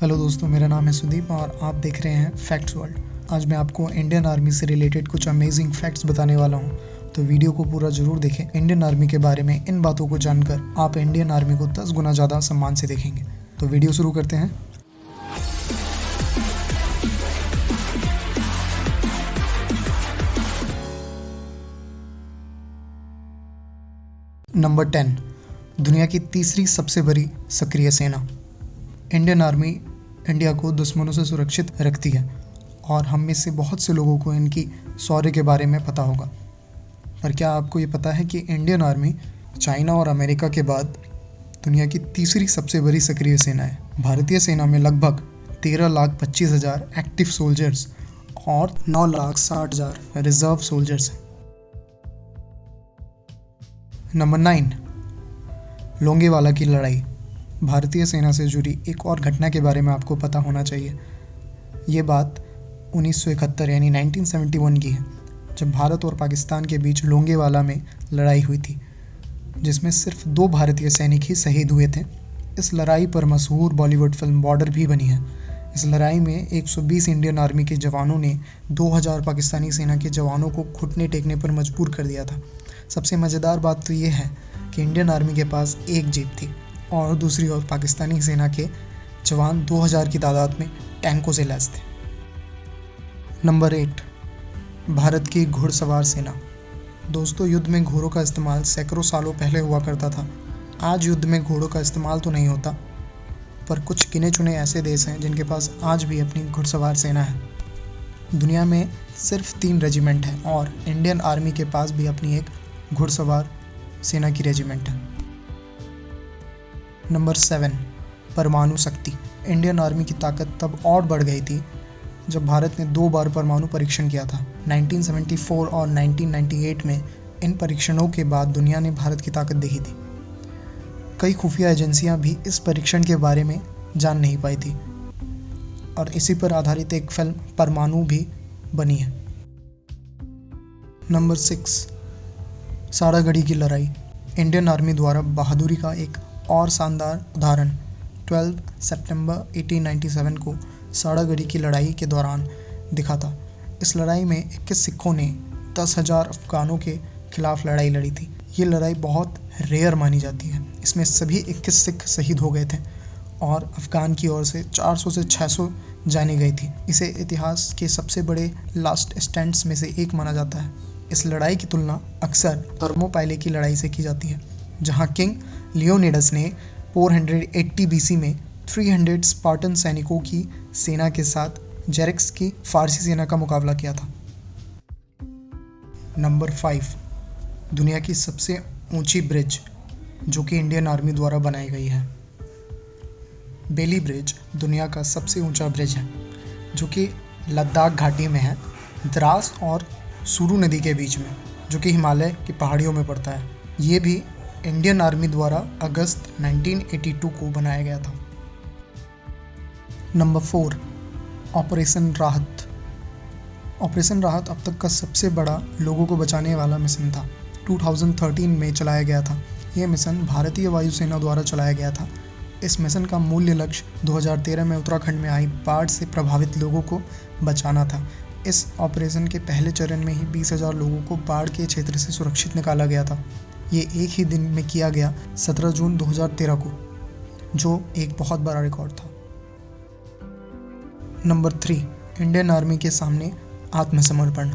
Hello दोस्तों, मेरा नाम है सुदीप और आप देख रहे हैं फैक्ट्स वर्ल्ड। आज मैं आपको इंडियन आर्मी से रिलेटेड कुछ अमेजिंग फैक्ट्स बताने वाला हूं, तो वीडियो को पूरा जरूर देखें। इंडियन आर्मी के बारे में इन बातों को जानकर आप इंडियन आर्मी को 10 गुना ज़्यादा सम्मान से देखेंगे। तो वीडियो शुरू करते हैं। नंबर 10, दुनिया की तीसरी सबसे बड़ी सक्रिय सेना। इंडियन आर्मी इंडिया को दुश्मनों से सुरक्षित रखती है और हम में से बहुत से लोगों को इनकी शौर्य के बारे में पता होगा। पर क्या आपको ये पता है कि इंडियन आर्मी चाइना और अमेरिका के बाद दुनिया की तीसरी सबसे बड़ी सक्रिय सेना है। भारतीय सेना में लगभग 13,25,000 एक्टिव सोल्जर्स और 9,60,000 रिजर्व सोल्जर्स हैं। नंबर 9, लोंगेवाला की लड़ाई। भारतीय सेना से जुड़ी एक और घटना के बारे में आपको पता होना चाहिए। ये बात 1971 यानी 1971 की है, जब भारत और पाकिस्तान के बीच लोंगेवाला में लड़ाई हुई थी, जिसमें सिर्फ 2 भारतीय सैनिक ही शहीद हुए थे। इस लड़ाई पर मशहूर बॉलीवुड फिल्म बॉर्डर भी बनी है। इस लड़ाई में 120 इंडियन आर्मी के जवानों ने 2000 पाकिस्तानी सेना के जवानों को घुटने टेकने पर मजबूर कर दिया था। सबसे मज़ेदार बात तो ये है कि इंडियन आर्मी के पास एक जीप थी और दूसरी ओर पाकिस्तानी सेना के जवान 2000 की तादाद में टैंकों से लैस थे। नंबर 8, भारत की घुड़सवार सेना। दोस्तों, युद्ध में घोड़ों का इस्तेमाल सैकड़ों सालों पहले हुआ करता था। आज युद्ध में घोड़ों का इस्तेमाल तो नहीं होता, पर कुछ गिने चुने ऐसे देश हैं जिनके पास आज भी अपनी घुड़सवार सेना है। दुनिया में सिर्फ 3 रेजिमेंट हैं और इंडियन आर्मी के पास भी अपनी एक घुड़सवार सेना की रेजिमेंट है। नंबर 7, परमाणु शक्ति। इंडियन आर्मी की ताकत तब और बढ़ गई थी जब भारत ने 2 बार परमाणु परीक्षण किया था। 1974 और 1998 में इन परीक्षणों के बाद दुनिया ने भारत की ताकत देखी थी। कई खुफिया एजेंसियां भी इस परीक्षण के बारे में जान नहीं पाई थी और इसी पर आधारित एक फिल्म परमाणु भी बनी है। नंबर 6, साड़ागढ़ी की लड़ाई। इंडियन आर्मी द्वारा बहादुरी का एक और शानदार उदाहरण 12 सितंबर 1897 को साड़ागढ़ी की लड़ाई के दौरान दिखा था। इस लड़ाई में 21 सिखों ने 10,000 अफगानों के खिलाफ लड़ाई लड़ी थी। ये लड़ाई बहुत रेयर मानी जाती है। इसमें सभी 21 सिख शहीद हो गए थे और अफगान की ओर से 400 से 600 जाने गई थी। इसे इतिहास के सबसे बड़े लास्ट स्टैंड्स में से एक माना जाता है। इस लड़ाई की तुलना अक्सर थर्मोपाइले की लड़ाई से की जाती है, जहां किंग लियोनिडस ने 480 BC में 300 स्पार्टन सैनिकों की सेना के साथ जेरेक्स की फारसी सेना का मुकाबला किया था। नंबर 5, दुनिया की सबसे ऊंची ब्रिज जो कि इंडियन आर्मी द्वारा बनाई गई है। बेली ब्रिज दुनिया का सबसे ऊंचा ब्रिज है, जो कि लद्दाख घाटी में है, द्रास और सुरु नदी के बीच में, जो कि हिमालय की पहाड़ियों में पड़ता है। ये भी इंडियन आर्मी द्वारा अगस्त 1982 को बनाया गया था। नंबर 4, ऑपरेशन राहत। ऑपरेशन राहत अब तक का सबसे बड़ा लोगों को बचाने वाला मिशन था। 2013 में चलाया गया था। यह मिशन भारतीय वायुसेना द्वारा चलाया गया था। इस मिशन का मूल्य लक्ष्य 2013 में उत्तराखंड में आई बाढ़ से प्रभावित लोगों को बचाना था। इस ऑपरेशन के पहले चरण में ही 20,000 लोगों को बाढ़ के क्षेत्र से सुरक्षित निकाला गया था। ये एक ही दिन में किया गया, 17 जून 2013 को, जो एक बहुत बड़ा रिकॉर्ड था। नंबर 3, इंडियन आर्मी के सामने आत्मसमर्पण।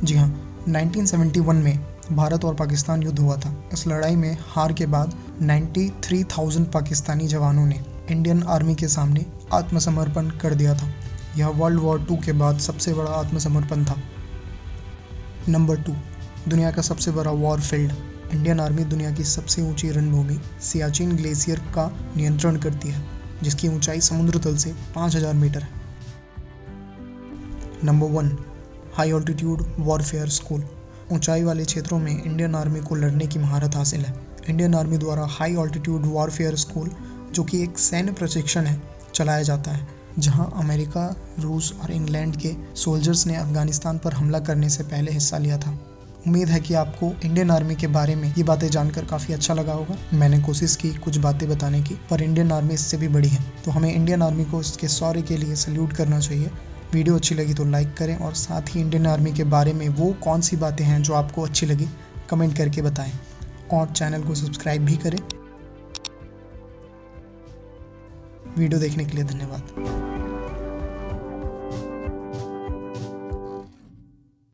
जी हाँ, 1971 में भारत और पाकिस्तान युद्ध हुआ था। इस लड़ाई में हार के बाद 93,000 पाकिस्तानी जवानों ने इंडियन आर्मी के सामने आत्मसमर्पण कर दिया था। यह वर्ल्ड वॉर 2 के बाद सबसे बड़ा आत्मसमर्पण था। नंबर 2, दुनिया का सबसे बड़ा वॉर फील्ड। इंडियन आर्मी दुनिया की सबसे ऊंची रणभूमि सियाचिन ग्लेशियर का नियंत्रण करती है, जिसकी ऊंचाई समुद्र तल से 5,000 मीटर है। Number 1, high altitude warfare school. ऊंचाई वाले क्षेत्रों में इंडियन आर्मी को लड़ने की महारत हासिल है। इंडियन आर्मी द्वारा हाई ऑल्टीट्यूड वॉरफेयर स्कूल, जो कि एक सैन्य प्रशिक्षण है, चलाया जाता है, जहां अमेरिका, रूस और इंग्लैंड के सोल्जर्स ने अफगानिस्तान पर हमला करने से पहले हिस्सा लिया था। उम्मीद है कि आपको इंडियन आर्मी के बारे में ये बातें जानकर काफ़ी अच्छा लगा होगा। मैंने कोशिश की कुछ बातें बताने की, पर इंडियन आर्मी इससे भी बड़ी है, तो हमें इंडियन आर्मी को इसके शौर्य के लिए सल्यूट करना चाहिए। वीडियो अच्छी लगी तो लाइक करें और साथ ही इंडियन आर्मी के बारे में वो कौन सी बातें हैं जो आपको अच्छी लगी कमेंट करके बताएं और चैनल को सब्सक्राइब भी करें। वीडियो देखने के लिए धन्यवाद।